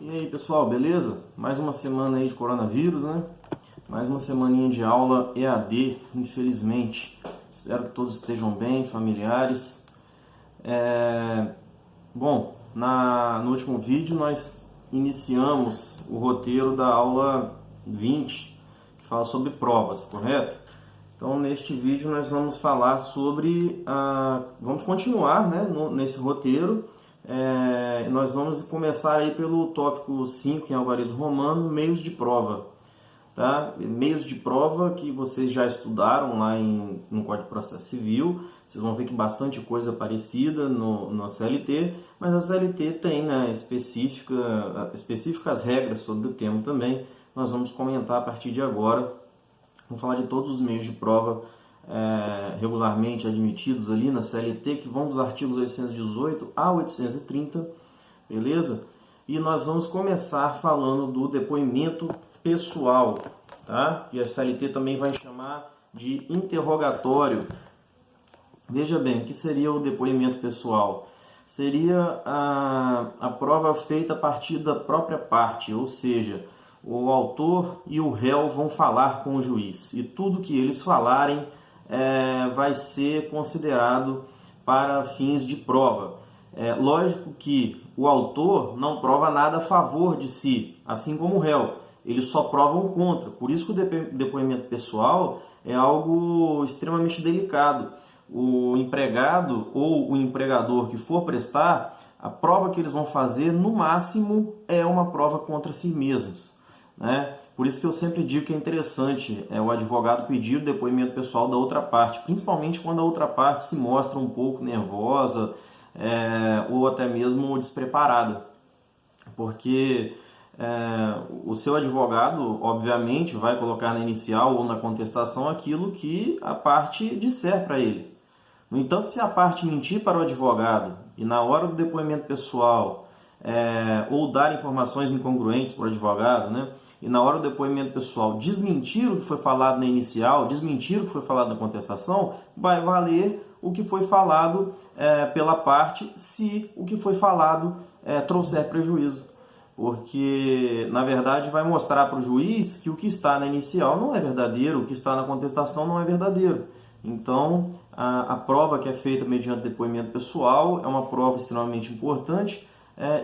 E aí pessoal, beleza? Mais uma semana aí de coronavírus, né? Mais uma semaninha de aula EAD, infelizmente. Espero que todos estejam bem, familiares. Bom, no último vídeo nós iniciamos o roteiro da aula 20, que fala sobre provas, correto? Então neste vídeo nós vamos falar sobre, vamos continuar, né, nesse roteiro. Nós vamos começar aí pelo tópico 5 em algarismo romano, meios de prova. Tá? Meios de prova que vocês já estudaram lá no Código de Processo Civil. Vocês vão ver que bastante coisa parecida na CLT, mas a CLT tem, né, específicas regras sobre o tema também. Nós vamos comentar a partir de agora. Vamos falar de todos os meios de prova regularmente admitidos ali na CLT, que vão dos artigos 818 a 830, beleza? E nós vamos começar falando do depoimento pessoal, tá? Que a CLT também vai chamar de interrogatório. Veja bem, o que seria o depoimento pessoal? Seria a prova feita a partir da própria parte, ou seja, o autor e o réu vão falar com o juiz, e tudo que eles falarem vai ser considerado para fins de prova. Lógico que o autor não prova nada a favor de si, assim como o réu. Eles só provam contra. Por isso que o depoimento pessoal é algo extremamente delicado. O empregado ou o empregador que for prestar, a prova que eles vão fazer, no máximo, é uma prova contra si mesmos, né? Por isso que eu sempre digo que é interessante o advogado pedir o depoimento pessoal da outra parte, principalmente quando a outra parte se mostra um pouco nervosa ou até mesmo despreparada, porque o seu advogado, obviamente, vai colocar na inicial ou na contestação aquilo que a parte disser para ele. No entanto, se a parte mentir para o advogado e na hora do depoimento pessoal ou dar informações incongruentes para o advogado, né, e na hora do depoimento pessoal desmentir o que foi falado na inicial, desmentir o que foi falado na contestação, vai valer o que foi falado pela parte, se o que foi falado trouxer prejuízo. Porque, na verdade, vai mostrar para o juiz que o que está na inicial não é verdadeiro, o que está na contestação não é verdadeiro. Então, a prova que é feita mediante depoimento pessoal é uma prova extremamente importante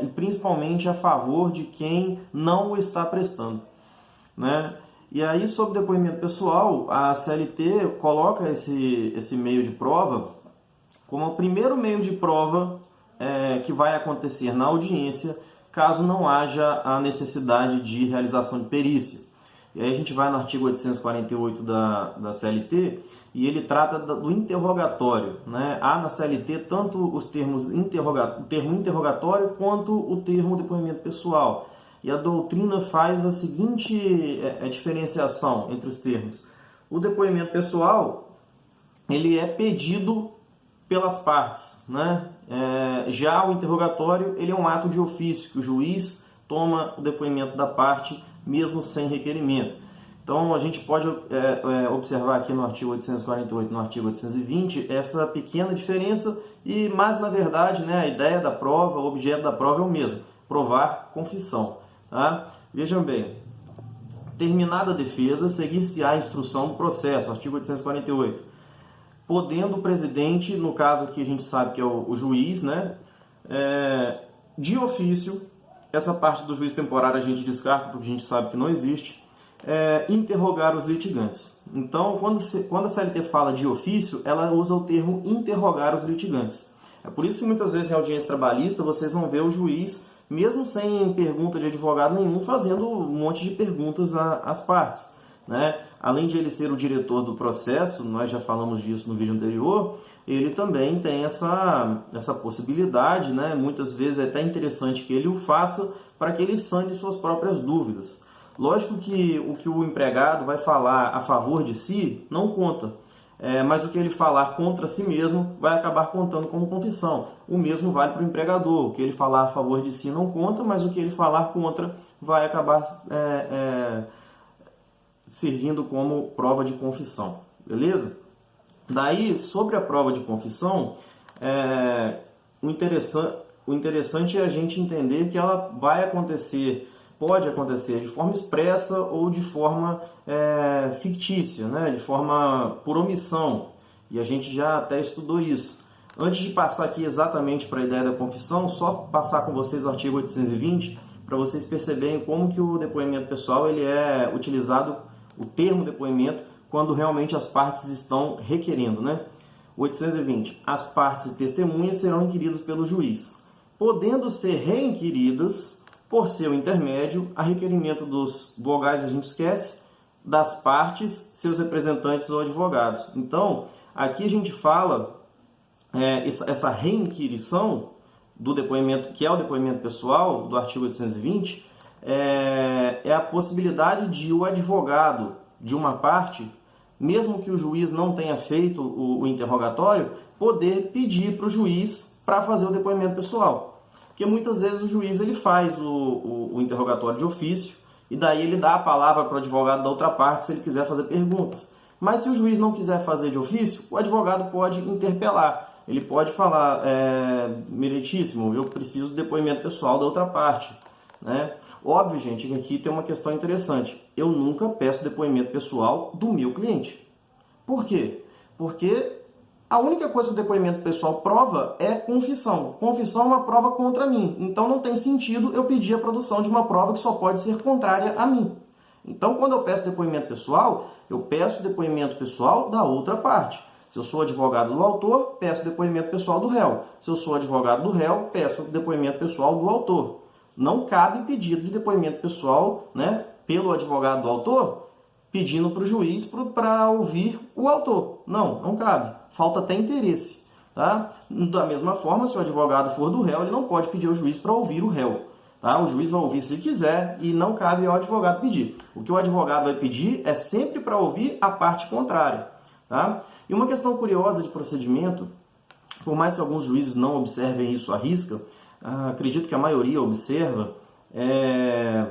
e principalmente a favor de quem não o está prestando, né? E aí, sobre depoimento pessoal, a CLT coloca esse meio de prova como o primeiro meio de prova que vai acontecer na audiência, caso não haja a necessidade de realização de perícia. E aí a gente vai no artigo 848 da CLT e ele trata do interrogatório, né? Há na CLT tanto os termos o termo interrogatório quanto o termo depoimento pessoal. E a doutrina faz a seguinte diferenciação entre os termos. O depoimento pessoal, ele é pedido pelas partes, né? Já o interrogatório, ele é um ato de ofício, que o juiz toma o depoimento da parte, mesmo sem requerimento. Então, a gente pode observar aqui no artigo 848 e no artigo 820 essa pequena diferença, mas, na verdade, né, a ideia da prova, o objeto da prova é o mesmo, provar confissão. Tá? Vejam bem, terminada a defesa, seguir-se-á a instrução do processo, artigo 848. Podendo o presidente, no caso aqui a gente sabe que é o juiz, né, de ofício, essa parte do juiz temporário a gente descarta porque a gente sabe que não existe, interrogar os litigantes. Então, quando a CLT fala de ofício, ela usa o termo interrogar os litigantes. É por isso que muitas vezes em audiência trabalhista vocês vão ver o juiz, mesmo sem pergunta de advogado nenhum, fazendo um monte de perguntas às partes, né? Além de ele ser o diretor do processo, nós já falamos disso no vídeo anterior, ele também tem essa possibilidade, né? Muitas vezes é até interessante que ele o faça para que ele sane suas próprias dúvidas. Lógico que o que o empregado vai falar a favor de si não conta, mas o que ele falar contra si mesmo vai acabar contando como confissão. O mesmo vale para o empregador. O que ele falar a favor de si não conta, mas o que ele falar contra vai acabar servindo como prova de confissão, beleza? Daí, sobre a prova de confissão, o interessante o interessante é a gente entender que ela vai acontecer, pode acontecer de forma expressa ou de forma fictícia, né? De forma por omissão. E a gente já até estudou isso. Antes de passar aqui exatamente para a ideia da confissão, só passar com vocês o artigo 820, para vocês perceberem como que o depoimento pessoal ele é utilizado, o termo depoimento, quando realmente as partes estão requerendo, né? 820. As partes e testemunhas serão inquiridas pelo juiz, podendo ser reinquiridas por seu intermédio, a requerimento dos vogais a gente esquece, das partes, seus representantes ou advogados. Então, aqui a gente fala essa reinquirição do depoimento, que é o depoimento pessoal do artigo 820, é a possibilidade de o advogado de uma parte, mesmo que o juiz não tenha feito o interrogatório, poder pedir para o juiz para fazer o depoimento pessoal. Porque muitas vezes o juiz ele faz o interrogatório de ofício e daí ele dá a palavra para o advogado da outra parte se ele quiser fazer perguntas. Mas se o juiz não quiser fazer de ofício, o advogado pode interpelar. Ele pode falar, meritíssimo, eu preciso do depoimento pessoal da outra parte, né? Óbvio, gente, que aqui tem uma questão interessante. Eu nunca peço depoimento pessoal do meu cliente. Por quê? Porque a única coisa que o depoimento pessoal prova é confissão. Confissão é uma prova contra mim. Então não tem sentido eu pedir a produção de uma prova que só pode ser contrária a mim. Então, quando eu peço depoimento pessoal, eu peço depoimento pessoal da outra parte. Se eu sou advogado do autor, peço depoimento pessoal do réu. Se eu sou advogado do réu, peço depoimento pessoal do autor. Não cabe pedido de depoimento pessoal, né, pelo advogado do autor, pedindo para o juiz para ouvir o autor. Não cabe. Falta até interesse. Tá? Da mesma forma, se o advogado for do réu, ele não pode pedir ao juiz para ouvir o réu. Tá? O juiz vai ouvir se quiser e não cabe ao advogado pedir. O que o advogado vai pedir é sempre para ouvir a parte contrária. Tá? E uma questão curiosa de procedimento, por mais que alguns juízes não observem isso à risca, acredito que a maioria observa, é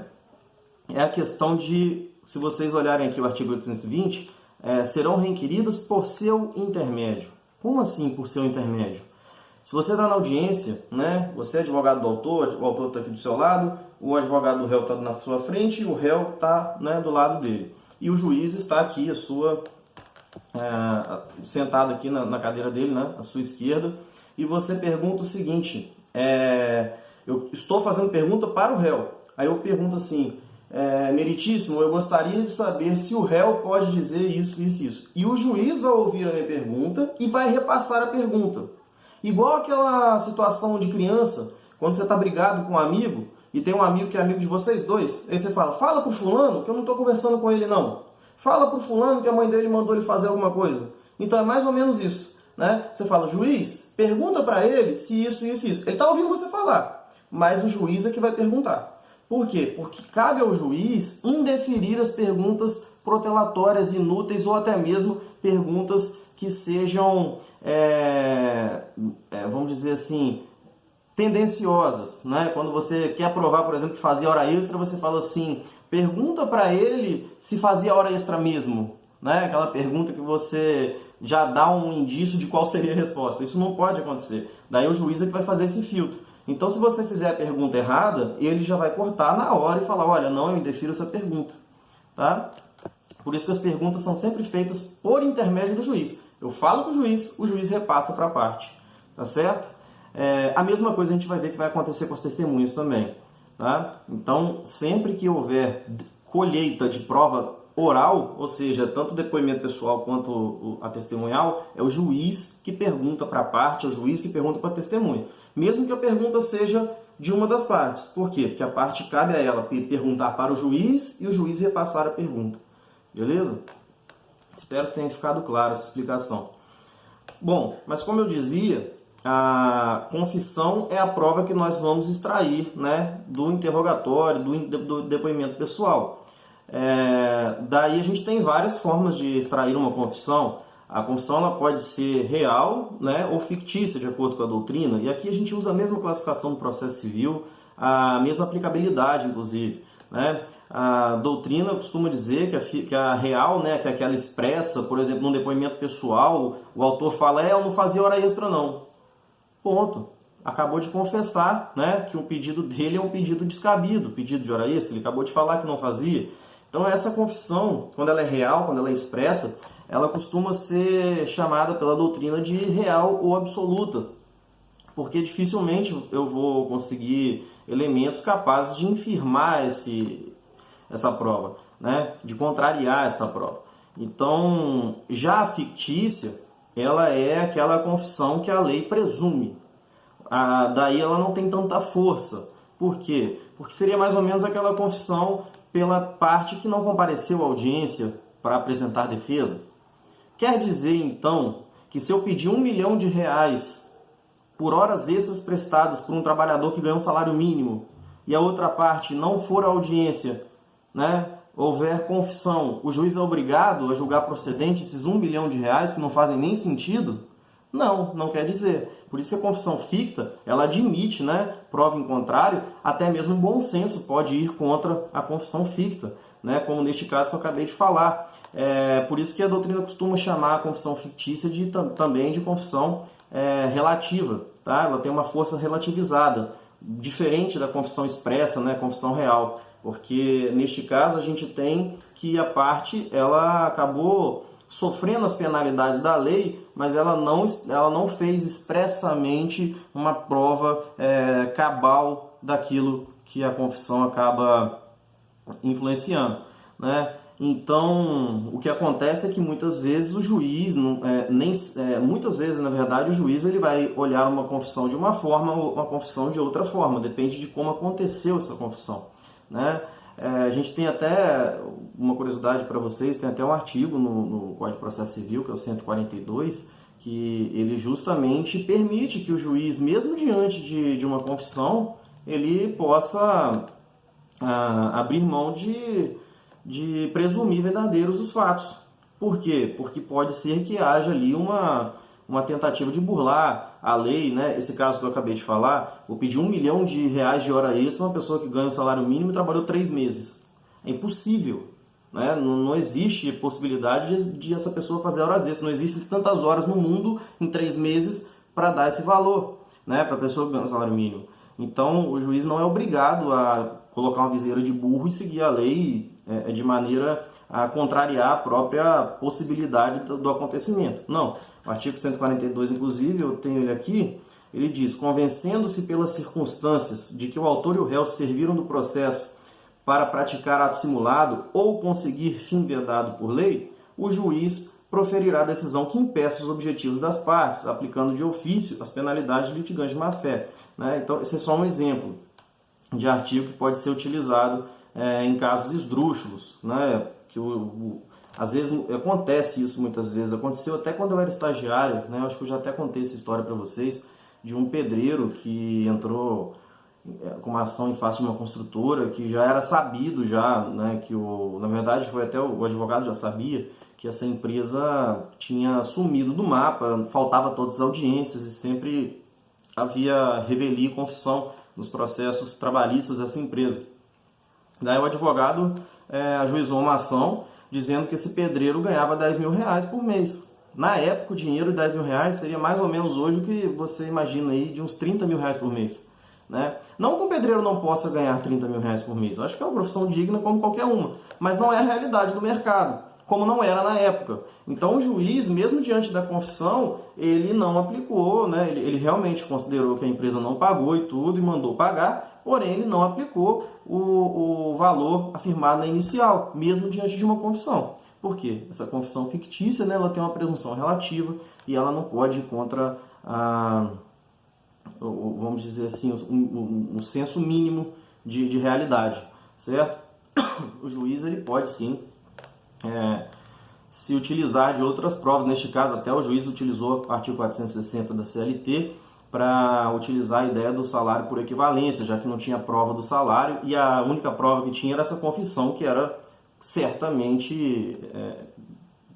a questão de, se vocês olharem aqui o artigo 820, serão requeridas por seu intermédio. Como assim por seu intermédio? Se você está na audiência, né, você é advogado do autor, o autor está aqui do seu lado, o advogado do réu está na sua frente e o réu está, né, do lado dele. E o juiz está aqui, sentado aqui na cadeira dele, né, à sua esquerda, e você pergunta o seguinte, eu estou fazendo pergunta para o réu. Aí eu pergunto assim, meritíssimo, eu gostaria de saber se o réu pode dizer isso, isso, isso. E o juiz vai ouvir a minha pergunta e vai repassar a pergunta. Igual aquela situação de criança, quando você está brigado com um amigo, e tem um amigo que é amigo de vocês dois, aí você fala pro fulano que eu não estou conversando com ele não. Fala pro fulano que a mãe dele mandou ele fazer alguma coisa. Então é mais ou menos isso, né? Você fala, juiz, pergunta para ele se isso, isso, isso. Ele está ouvindo você falar, mas o juiz é que vai perguntar. Por quê? Porque cabe ao juiz indeferir as perguntas protelatórias, inúteis ou até mesmo perguntas que sejam, vamos dizer assim, tendenciosas, né? Quando você quer provar, por exemplo, que fazia hora extra, você fala assim, pergunta para ele se fazia hora extra mesmo, né? Aquela pergunta que você já dá um indício de qual seria a resposta. Isso não pode acontecer. Daí o juiz é que vai fazer esse filtro. Então, se você fizer a pergunta errada, ele já vai cortar na hora e falar, olha, não, eu indefiro essa pergunta. Tá? Por isso que as perguntas são sempre feitas por intermédio do juiz. Eu falo com o juiz repassa para a parte. Tá certo? A mesma coisa a gente vai ver que vai acontecer com as testemunhas também. Tá? Então, sempre que houver colheita de prova oral, ou seja, tanto o depoimento pessoal quanto a testemunhal, é o juiz que pergunta para a parte, é o juiz que pergunta para a testemunha. Mesmo que a pergunta seja de uma das partes. Por quê? Porque a parte cabe a ela perguntar para o juiz e o juiz repassar a pergunta. Beleza? Espero que tenha ficado clara essa explicação. Bom, mas como eu dizia, a confissão é a prova que nós vamos extrair, né, do interrogatório, do depoimento pessoal. Daí a gente tem várias formas de extrair uma confissão. A confissão ela pode ser real, né, ou fictícia, de acordo com a doutrina. E aqui a gente usa a mesma classificação do processo civil, a mesma aplicabilidade, inclusive. Né? A doutrina costuma dizer que a real, né, que é aquela expressa, por exemplo, num depoimento pessoal, o autor fala, eu não fazia hora extra não. Ponto. acabou de confessar, né, que o pedido dele é um pedido descabido, pedido de hora extra, ele acabou de falar que não fazia. Então essa confissão, quando ela é real, quando ela é expressa, ela costuma ser chamada pela doutrina de real ou absoluta, porque dificilmente eu vou conseguir elementos capazes de infirmar essa prova, né, de contrariar essa prova. Então, já a fictícia, ela é aquela confissão que a lei presume. Daí ela não tem tanta força. Por quê? Porque seria mais ou menos aquela confissão pela parte que não compareceu à audiência para apresentar defesa. Quer dizer, então, que se eu pedir R$1 milhão por horas extras prestadas por um trabalhador que ganha um salário mínimo e a outra parte não for à audiência, né, houver confissão, o juiz é obrigado a julgar procedente esses R$1 milhão que não fazem nem sentido? Não, não quer dizer. Por isso que a confissão ficta, ela admite, né, prova em contrário, até mesmo o bom senso pode ir contra a confissão ficta, né, como neste caso que eu acabei de falar. Por isso que a doutrina costuma chamar a confissão fictícia também de confissão relativa, tá? Ela tem uma força relativizada, diferente da confissão expressa, né, confissão real, porque neste caso a gente tem que a parte ela acabou sofrendo as penalidades da lei, mas ela não fez expressamente uma prova cabal daquilo que a confissão acaba influenciando, né? Então, o que acontece é que muitas vezes o juiz, muitas vezes, na verdade, o juiz ele vai olhar uma confissão de uma forma ou uma confissão de outra forma, depende de como aconteceu essa confissão, né? A gente tem até uma curiosidade para vocês, tem até um artigo no Código de Processo Civil, que é o 142, que ele justamente permite que o juiz, mesmo diante de uma confissão, ele possa abrir mão de presumir verdadeiros os fatos. Por quê? Porque pode ser que haja ali uma tentativa de burlar a lei, né? Esse caso que eu acabei de falar, vou pedir R$1 milhão de hora extra uma pessoa que ganha um salário mínimo e trabalhou 3 meses. É impossível, né? Não existe possibilidade de essa pessoa fazer horas extras. Não existem tantas horas no mundo em 3 meses para dar esse valor, né, para a pessoa que ganha um salário mínimo. Então, o juiz não é obrigado a colocar uma viseira de burro e seguir a lei de maneira a contrariar a própria possibilidade do acontecimento. Não. O artigo 142, inclusive, eu tenho ele aqui, ele diz: convencendo-se pelas circunstâncias de que o autor e o réu serviram do processo para praticar ato simulado ou conseguir fim vedado por lei, o juiz proferirá a decisão que impeça os objetivos das partes, aplicando de ofício as penalidades de litigante de má-fé, né? Então, esse é só um exemplo de artigo que pode ser utilizado em casos esdrúxulos, né? Que às vezes acontece isso muitas vezes. Aconteceu até quando eu era estagiário, né? Eu acho que eu já até contei essa história para vocês, de um pedreiro que entrou com uma ação em face de uma construtora, que já era sabido já, né? Que na verdade foi até o advogado já sabia que essa empresa tinha sumido do mapa, faltava todas as audiências e sempre havia revelia e confissão nos processos trabalhistas dessa empresa. Daí o advogado ajuizou uma ação dizendo que esse pedreiro ganhava R$10 mil por mês. Na época, o dinheiro de R$10 mil seria mais ou menos hoje o que você imagina aí de uns R$30 mil por mês, né? Não que o pedreiro não possa ganhar R$30 mil por mês, eu acho que é uma profissão digna como qualquer uma, mas não é a realidade do mercado, como não era na época. Então o juiz, mesmo diante da confissão, ele não aplicou, né? Ele realmente considerou que a empresa não pagou e tudo, e mandou pagar, porém ele não aplicou o valor afirmado na inicial, mesmo diante de uma confissão. Por quê? Essa confissão fictícia, né, ela tem uma presunção relativa e ela não pode ir contra vamos dizer assim, um senso mínimo de realidade, certo? O juiz ele pode sim se utilizar de outras provas. Neste caso, até o juiz utilizou o artigo 460 da CLT para utilizar a ideia do salário por equivalência, já que não tinha prova do salário e a única prova que tinha era essa confissão, que era certamente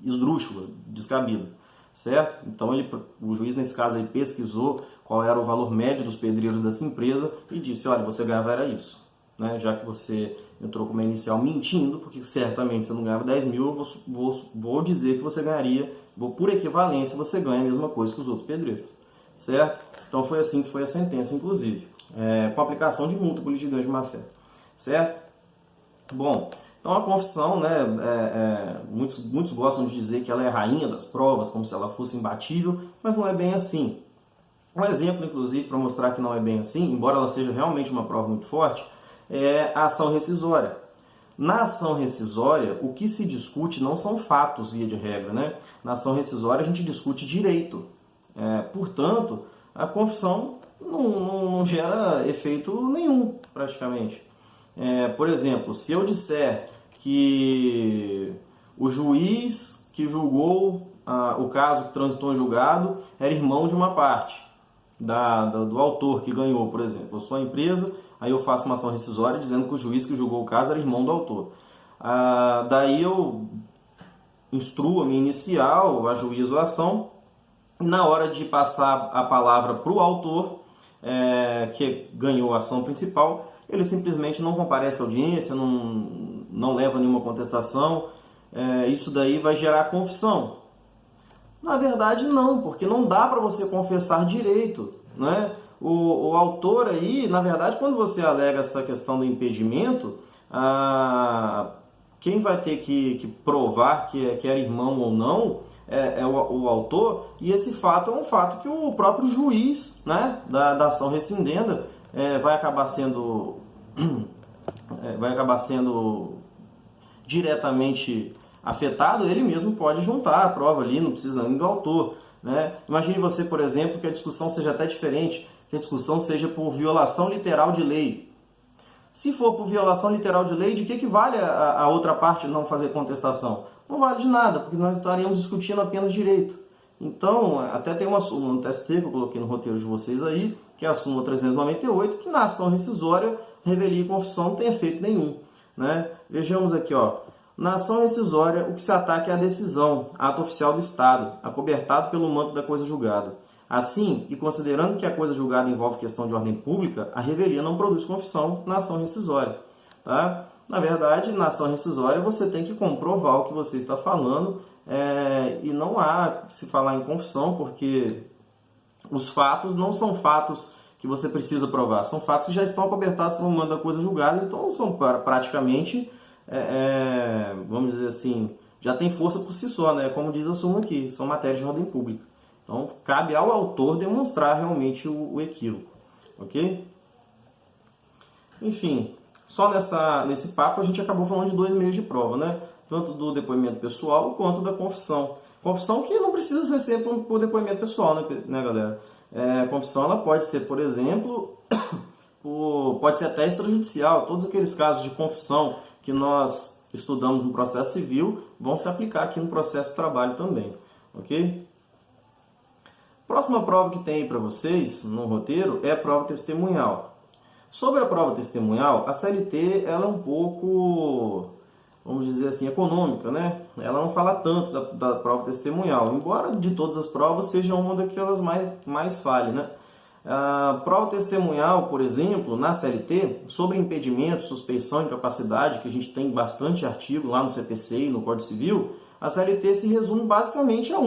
esdrúxula, descabida, certo? Então o juiz nesse caso aí pesquisou qual era o valor médio dos pedreiros dessa empresa e disse: olha, você ganhava era isso, né? Já que você entrou com uma inicial mentindo, porque certamente você não ganhava 10 mil, eu vou dizer que você ganharia, por equivalência, você ganha a mesma coisa que os outros pedreiros, certo? Então foi assim que foi a sentença, inclusive, com aplicação de multa por litigante de má-fé, certo? Bom, então a confissão, né, muitos gostam de dizer que ela é a rainha das provas, como se ela fosse imbatível, mas não é bem assim. Um exemplo, inclusive, para mostrar que não é bem assim, embora ela seja realmente uma prova muito forte, é a ação rescisória. Na ação rescisória, o que se discute não são fatos, via de regra, né? Na ação rescisória, a gente discute direito. Portanto, a confissão não gera efeito nenhum, praticamente. Por exemplo, se eu disser que o juiz que julgou o caso que transitou em julgado era irmão de uma parte, do autor que ganhou, por exemplo. Eu sou a empresa, aí eu faço uma ação rescisória dizendo que o juiz que julgou o caso era irmão do autor. Daí eu instruo a minha inicial, ajuizo a ação, e na hora de passar a palavra para o autor, que ganhou a ação principal, ele simplesmente não comparece à audiência, não leva nenhuma contestação. Isso daí vai gerar confissão. Na verdade, não, porque não dá para você confessar direito, né? O autor aí, na verdade, quando você alega essa questão do impedimento, quem vai ter que provar que era irmão ou não é o autor, e esse fato é um fato que o próprio juiz, né, da ação rescindenda vai acabar sendo diretamente afetado. Ele mesmo pode juntar a prova ali, não precisa nem do autor, né? Imagine você, por exemplo, que a discussão seja até diferente, que a discussão seja por violação literal de lei. Se for por violação literal de lei, de que vale a outra parte não fazer contestação? Não vale de nada, porque nós estaríamos discutindo apenas direito. Então, até tem uma súmula no TST que eu coloquei no roteiro de vocês aí, que é a súmula 398, que na ação rescisória, revelia e confissão não tem efeito nenhum, né? Vejamos aqui, ó. Na ação rescisória, o que se ataca é a decisão, ato oficial do Estado, acobertado pelo manto da coisa julgada. Assim, e considerando que a coisa julgada envolve questão de ordem pública, a revelia não produz confissão na ação rescisória. Tá? Na verdade, na ação rescisória, você tem que comprovar o que você está falando, e não há se falar em confissão, porque os fatos não são fatos que você precisa provar, são fatos que já estão acobertados pelo manto da coisa julgada, então são praticamente... vamos dizer assim, já tem força por si só, né? Como diz a súmula aqui, são matérias de ordem pública. Então, cabe ao autor demonstrar realmente o equívoco, ok? Enfim, só nesse papo a gente acabou falando de dois meios de prova, né? Tanto do depoimento pessoal quanto da confissão. Confissão que não precisa ser sempre por depoimento pessoal, né, galera? Confissão ela pode ser, por exemplo, pode ser até extrajudicial. Todos aqueles casos de confissão que nós estudamos no processo civil vão se aplicar aqui no processo de trabalho também, ok? Próxima prova que tem aí para vocês no roteiro é a prova testemunhal. Sobre a prova testemunhal, a CLT ela é um pouco, vamos dizer assim, econômica, né? Ela não fala tanto da prova testemunhal, embora de todas as provas seja uma daquelas mais falhe, né? A prova testemunhal, por exemplo, na CLT, sobre impedimento, suspeição e incapacidade, que a gente tem bastante artigo lá no CPC e no Código Civil, a CLT se resume basicamente a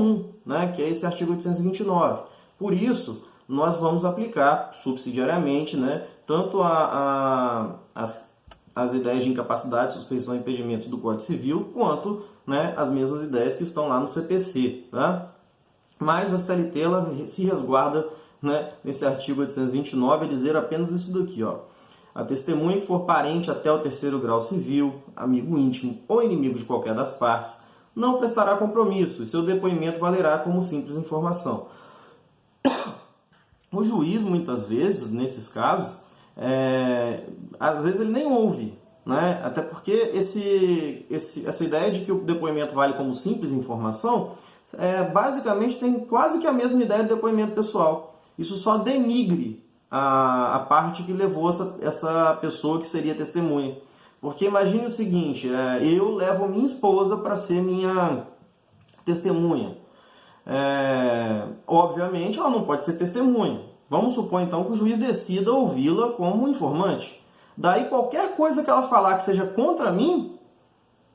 né, que é esse artigo 829. Por isso, nós vamos aplicar subsidiariamente, né, tanto as ideias de incapacidade, suspeição e impedimento do Código Civil, quanto, né, as mesmas ideias que estão lá no CPC. Tá? Mas a CLT ela se resguarda, né, nesse artigo 829 a dizer apenas isso daqui, ó. A testemunha que for parente até o terceiro grau civil, amigo íntimo ou inimigo de qualquer das partes, não prestará compromisso e seu depoimento valerá como simples informação. O juiz, muitas vezes, nesses casos, às vezes ele nem ouve, né? Até porque essa ideia de que o depoimento vale como simples informação, basicamente tem quase que a mesma ideia do depoimento pessoal. Isso só denigre a parte que levou essa pessoa que seria testemunha. Porque imagine o seguinte, eu levo minha esposa para ser minha testemunha. Obviamente ela não pode ser testemunha. Vamos supor então que o juiz decida ouvi-la como informante. Daí qualquer coisa que ela falar que seja contra mim,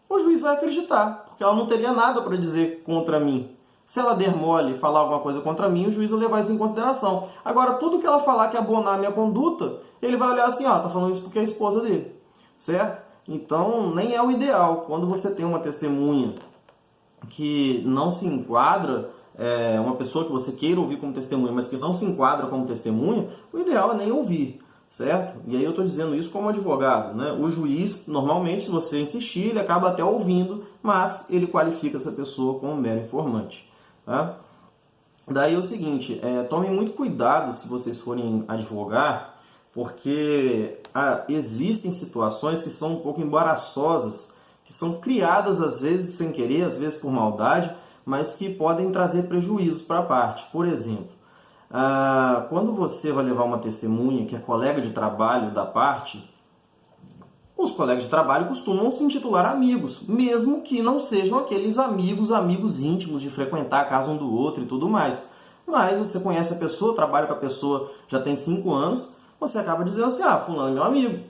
o juiz vai acreditar, porque ela não teria nada para dizer contra mim. Se ela der mole e falar alguma coisa contra mim, o juiz vai levar isso em consideração. Agora, tudo que ela falar que abonar a minha conduta, ele vai olhar assim, tá falando isso porque é a esposa dele, certo? Então, nem é o ideal. Quando você tem uma testemunha que não se enquadra, uma pessoa que você queira ouvir como testemunha, mas que não se enquadra como testemunha, o ideal é nem ouvir, certo? E aí eu estou dizendo isso como advogado, né? O juiz, normalmente, se você insistir, ele acaba até ouvindo, mas ele qualifica essa pessoa como mero informante, tá? Daí é o seguinte, tomem muito cuidado se vocês forem advogar, porque existem situações que são um pouco embaraçosas, que são criadas às vezes sem querer, às vezes por maldade, mas que podem trazer prejuízos para a parte. Por exemplo, quando você vai levar uma testemunha que é colega de trabalho da parte, os colegas de trabalho costumam se intitular amigos, mesmo que não sejam aqueles amigos íntimos de frequentar a casa um do outro e tudo mais. Mas você conhece a pessoa, trabalha com a pessoa já tem 5 anos, você acaba dizendo assim, fulano é meu amigo,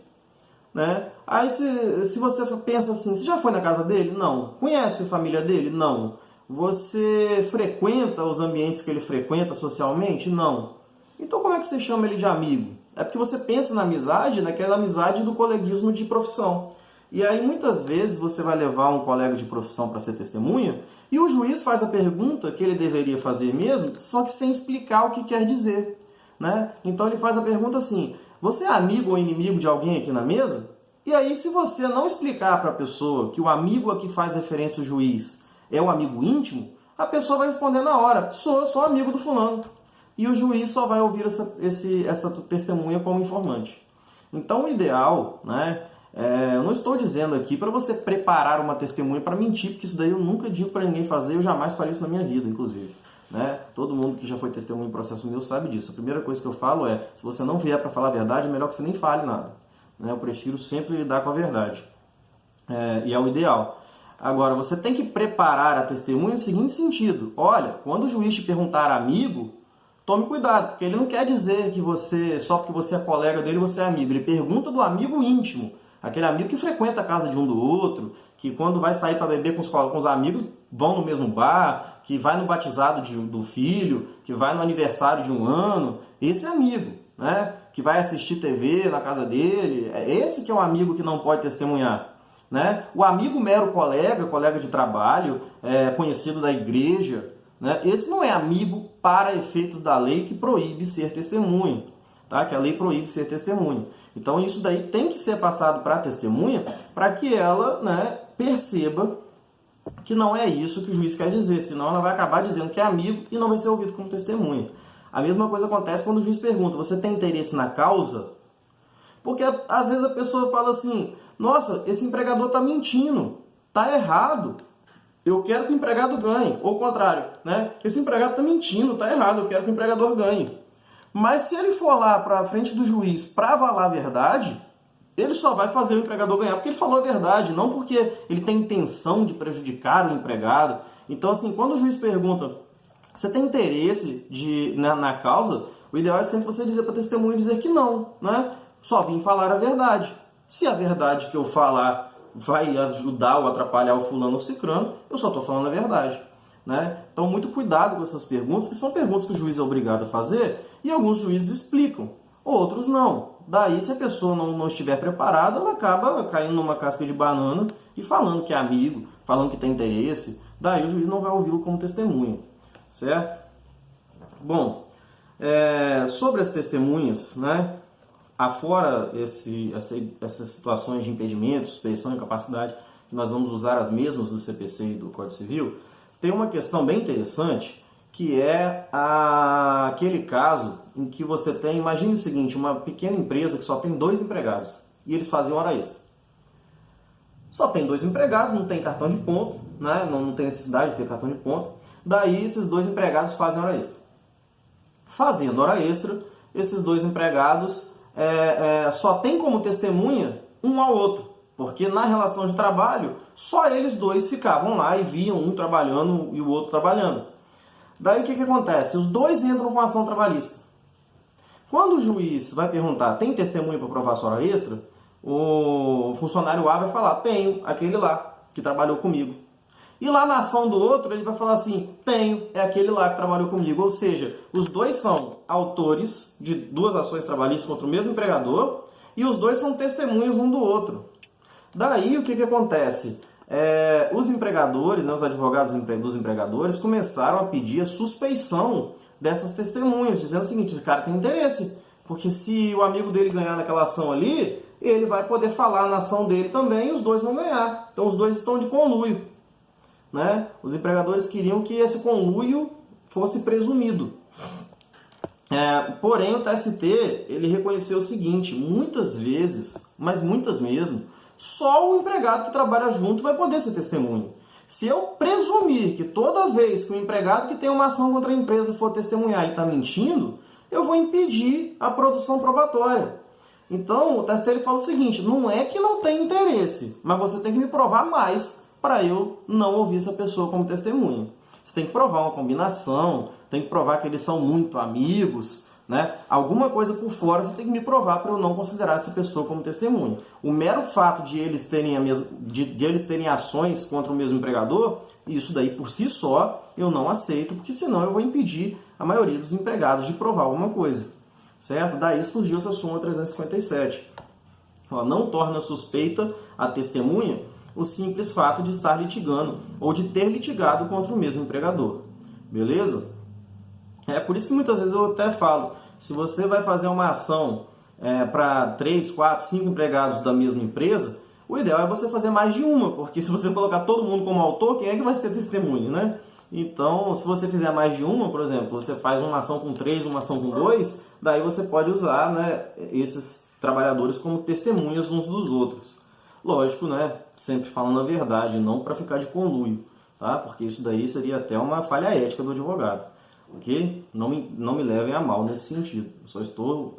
né? Aí se você pensa assim, você já foi na casa dele? Não. Conhece a família dele? Não. Você frequenta os ambientes que ele frequenta socialmente? Não. Então como é que você chama ele de amigo? É porque você pensa na amizade, naquela amizade do coleguismo de profissão. E aí muitas vezes você vai levar um colega de profissão para ser testemunha e o juiz faz a pergunta que ele deveria fazer mesmo, só que sem explicar o que quer dizer, né? Então ele faz a pergunta assim, você é amigo ou inimigo de alguém aqui na mesa? E aí se você não explicar para a pessoa que o amigo a que faz referência o juiz é o amigo íntimo, a pessoa vai responder na hora, sou amigo do fulano. E o juiz só vai ouvir essa testemunha como informante. Então o ideal, né, eu não estou dizendo aqui para você preparar uma testemunha para mentir, porque isso daí eu nunca digo para ninguém fazer, eu jamais faria isso na minha vida, inclusive. Né? Todo mundo que já foi testemunha em processo meu sabe disso. A primeira coisa que eu falo é, se você não vier para falar a verdade, é melhor que você nem fale nada. Né? Eu prefiro sempre lidar com a verdade. E é o ideal. Agora, você tem que preparar a testemunha no seguinte sentido. Olha, quando o juiz te perguntar amigo, tome cuidado, porque ele não quer dizer que você, só porque você é colega dele, você é amigo. Ele pergunta do amigo íntimo. Aquele amigo que frequenta a casa de um do outro, que quando vai sair para beber com os amigos, vão no mesmo bar, que vai no batizado do filho, que vai no aniversário de 1 ano. Esse é amigo, né? Que vai assistir TV na casa dele. Esse que é o amigo que não pode testemunhar. Né? O amigo mero colega de trabalho, conhecido da igreja, né? Esse não é amigo para efeitos da lei que proíbe ser testemunha, tá? Que a lei proíbe ser testemunha. Então isso daí tem que ser passado para a testemunha para que ela, né, perceba que não é isso que o juiz quer dizer, senão ela vai acabar dizendo que é amigo e não vai ser ouvido como testemunha. A mesma coisa acontece quando o juiz pergunta, você tem interesse na causa? Porque às vezes a pessoa fala assim, nossa, esse empregador está mentindo, está errado, eu quero que o empregado ganhe. Ou o contrário, né? Esse empregado está mentindo, está errado, eu quero que o empregador ganhe. Mas se ele for lá para a frente do juiz para avalar a verdade, ele só vai fazer o empregador ganhar porque ele falou a verdade, não porque ele tem intenção de prejudicar o empregado. Então, assim, quando o juiz pergunta, você tem interesse na causa, o ideal é sempre você dizer para a testemunha dizer que não, né? Só vim falar a verdade. Se a verdade que eu falar vai ajudar ou atrapalhar o fulano ou cicrano, eu só estou falando a verdade. Né? Então, muito cuidado com essas perguntas, que são perguntas que o juiz é obrigado a fazer, e alguns juízes explicam, outros não. Daí, se a pessoa não estiver preparada, ela acaba caindo numa casca de banana e falando que é amigo, falando que tem interesse, daí o juiz não vai ouvi-lo como testemunha, certo? Bom, sobre as testemunhas, né? Afora essas situações de impedimento, suspeição e incapacidade, que nós vamos usar as mesmas do CPC e do Código Civil, tem uma questão bem interessante, que é aquele caso em que você tem, imagine o seguinte, uma pequena empresa que só tem 2 empregados, e eles fazem hora extra. Só tem 2 empregados, não tem cartão de ponto, né? Não tem necessidade de ter cartão de ponto, daí esses 2 empregados fazem hora extra. Fazendo hora extra, esses 2 empregados só tem como testemunha um ao outro, porque na relação de trabalho, só eles 2 ficavam lá e viam um trabalhando e o outro trabalhando. Daí o que acontece? Os 2 entram com ação trabalhista. Quando o juiz vai perguntar, tem testemunha para provar sua hora extra? O funcionário A vai falar, tenho, aquele lá, que trabalhou comigo. E lá na ação do outro, ele vai falar assim, tenho, é aquele lá que trabalhou comigo. Ou seja, os dois são autores de duas ações trabalhistas contra o mesmo empregador e os dois são testemunhas um do outro. Daí, o que acontece? Os empregadores, né, os advogados dos empregadores, começaram a pedir a suspeição dessas testemunhas, dizendo o seguinte, esse cara tem interesse, porque se o amigo dele ganhar naquela ação ali, ele vai poder falar na ação dele também e os dois vão ganhar. Então, os dois estão de conluio. Né? Os empregadores queriam que esse conluio fosse presumido. Porém, o TST ele reconheceu o seguinte, muitas vezes, mas muitas mesmo, só o empregado que trabalha junto vai poder ser testemunha. Se eu presumir que toda vez que o empregado que tem uma ação contra a empresa for testemunhar e está mentindo, eu vou impedir a produção probatória. Então, o TST ele fala o seguinte, não é que não tem interesse, mas você tem que me provar mais para eu não ouvir essa pessoa como testemunha. Você tem que provar uma combinação, tem que provar que eles são muito amigos, né? Alguma coisa por fora você tem que me provar para eu não considerar essa pessoa como testemunha. O mero fato de eles terem, de eles terem ações contra o mesmo empregador, isso daí por si só eu não aceito, porque senão eu vou impedir a maioria dos empregados de provar alguma coisa. Certo? Daí surgiu essa súmula 357. Não torna suspeita a testemunha o simples fato de estar litigando ou de ter litigado contra o mesmo empregador. Beleza? É por isso que muitas vezes eu até falo, se você vai fazer uma ação para 3, 4, 5 empregados da mesma empresa, o ideal é você fazer mais de uma, porque se você colocar todo mundo como autor, quem é que vai ser testemunha, né? Então, se você fizer mais de uma, por exemplo, você faz uma ação com 3, uma ação com 2, daí você pode usar, né, esses trabalhadores como testemunhas uns dos outros. Lógico, né, sempre falando a verdade, não para ficar de conluio, tá? Porque isso daí seria até uma falha ética do advogado, ok? Não me levem a mal nesse sentido. Eu só estou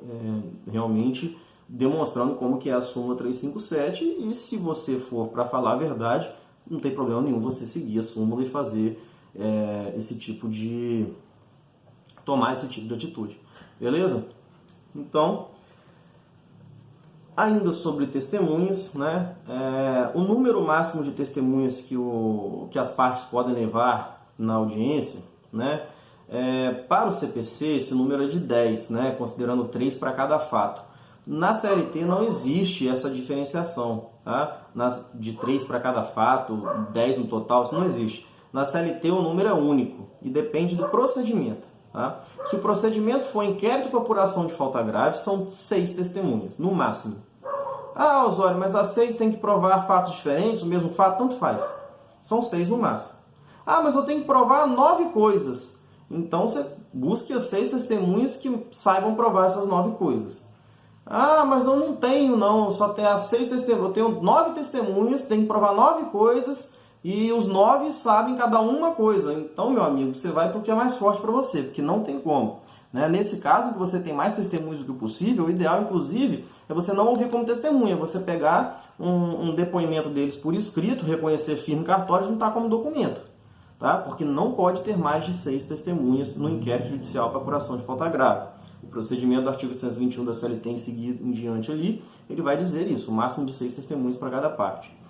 realmente demonstrando como que é a súmula 357 e se você for para falar a verdade, não tem problema nenhum você seguir a súmula e fazer tomar esse tipo de atitude. Beleza? Então, ainda sobre testemunhas, né? O número máximo de testemunhas que as partes podem levar na audiência, né? Para o CPC, esse número é de 10, né? Considerando 3 para cada fato. Na CLT não existe essa diferenciação, tá? De 3 para cada fato, 10 no total, isso não existe. Na CLT o número é único e depende do procedimento. Tá? Se o procedimento for inquérito por apuração de falta grave, são 6 testemunhas, no máximo. Ah, Osório, mas as 6 tem que provar fatos diferentes, o mesmo fato, tanto faz. São 6 no máximo. Ah, mas eu tenho que provar 9 coisas. Então você busque as 6 testemunhas que saibam provar essas 9 coisas. Ah, mas eu não tenho, não, só tenho as 6 testemunhas. Eu tenho 9 testemunhas, tenho que provar 9 coisas. E os 9 sabem cada uma coisa. Então, meu amigo, você vai para o que é mais forte para você, porque não tem como. Né? Nesse caso, que você tem mais testemunhos do que o possível, o ideal, inclusive, é você não ouvir como testemunha. Você pegar um depoimento deles por escrito, reconhecer firme em cartório e juntar como documento. Tá? Porque não pode ter mais de 6 testemunhas no inquérito judicial para apuração de falta grave. O procedimento do artigo 821 da CLT em seguida em diante ali, ele vai dizer isso, o máximo de 6 testemunhas para cada parte.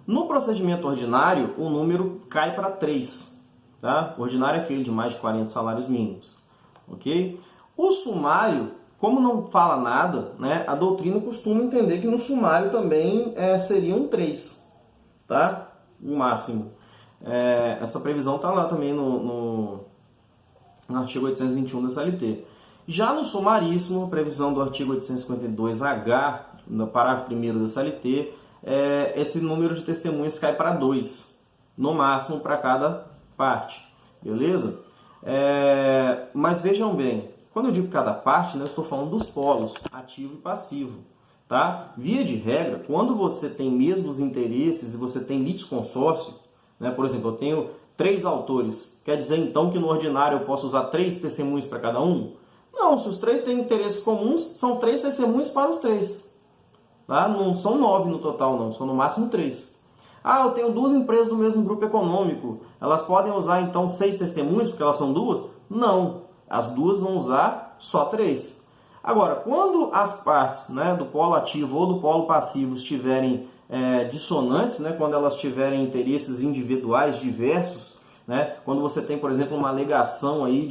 No procedimento ordinário, o número cai para 3. Tá? O ordinário é aquele de mais de 40 salários mínimos. Okay? O sumário, como não fala nada, né, a doutrina costuma entender que no sumário também seriam 3. Tá? O máximo. Essa previsão está lá também no artigo 821 da CLT. Já no sumaríssimo, a previsão do artigo 852H, no parágrafo 1º da CLT, esse número de testemunhas cai para 2, no máximo para cada parte, beleza? Mas vejam bem, quando eu digo cada parte, né, eu estou falando dos polos, ativo e passivo, tá? Via de regra, quando você tem mesmos interesses e você tem litisconsórcio, né, por exemplo, eu tenho 3 autores, quer dizer então que no ordinário eu posso usar 3 testemunhas para cada um? Não, se os 3 têm interesses comuns, são 3 testemunhas para os 3. Tá? Não são 9 no total, não. São no máximo 3. Ah, eu tenho 2 empresas do mesmo grupo econômico. Elas podem usar, então, 6 testemunhas, porque elas são 2? Não. As 2 vão usar só 3. Agora, quando as partes, né, do polo ativo ou do polo passivo estiverem dissonantes, né, quando elas tiverem interesses individuais diversos, né, quando você tem, por exemplo, uma alegação aí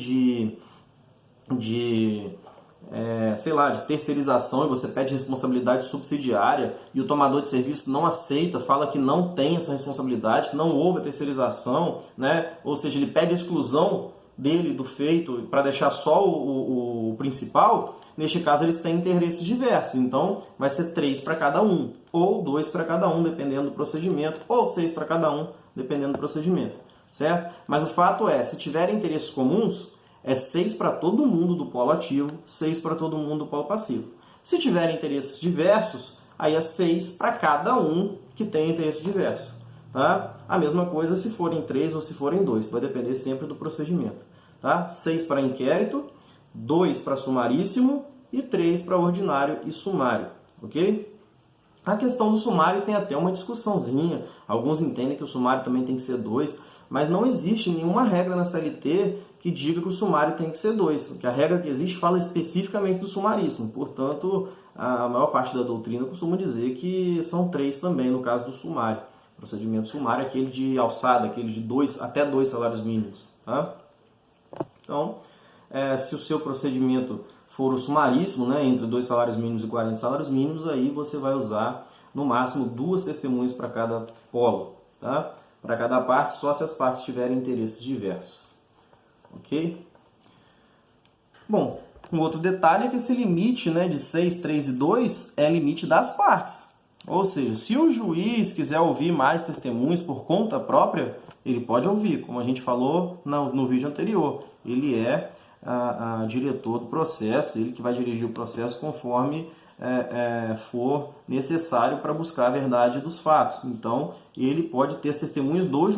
sei lá, de terceirização e você pede responsabilidade subsidiária e o tomador de serviço não aceita, fala que não tem essa responsabilidade, que não houve a terceirização, né? Ou seja, ele pede a exclusão dele do feito para deixar só o principal. Neste caso, eles têm interesses diversos, então vai ser 3 para cada um, ou 2 para cada um, dependendo do procedimento, ou 6 para cada um, dependendo do procedimento, certo? Mas o fato é, se tiverem interesses comuns, é 6 para todo mundo do polo ativo, 6 para todo mundo do polo passivo. Se tiverem interesses diversos, aí é 6 para cada um que tem interesse diverso. Tá? A mesma coisa se forem 3 ou se forem 2, vai depender sempre do procedimento. Tá? 6 para inquérito, 2 para sumaríssimo e 3 para ordinário e sumário. Ok? A questão do sumário tem até uma discussãozinha. Alguns entendem que o sumário também tem que ser 2, mas não existe nenhuma regra na CLT que diga que o sumário tem que ser 2. Porque a regra que existe fala especificamente do sumaríssimo. Portanto, a maior parte da doutrina costuma dizer que são 3 também, no caso do sumário. O procedimento sumário é aquele de alçada, aquele de até 2 salários mínimos. Tá? Então, se o seu procedimento for o sumaríssimo, né, entre 2 salários mínimos e 40 salários mínimos, aí você vai usar no máximo 2 testemunhas para cada polo. Tá? Para cada parte, só se as partes tiverem interesses diversos. Ok? Bom, um outro detalhe é que esse limite, né, de 6, 3 e 2 é limite das partes. Ou seja, se o juiz quiser ouvir mais testemunhas por conta própria, ele pode ouvir, como a gente falou no vídeo anterior. Ele é diretor do processo, ele que vai dirigir o processo conforme for necessário para buscar a verdade dos fatos. Então, ele pode ter as testemunhas do juiz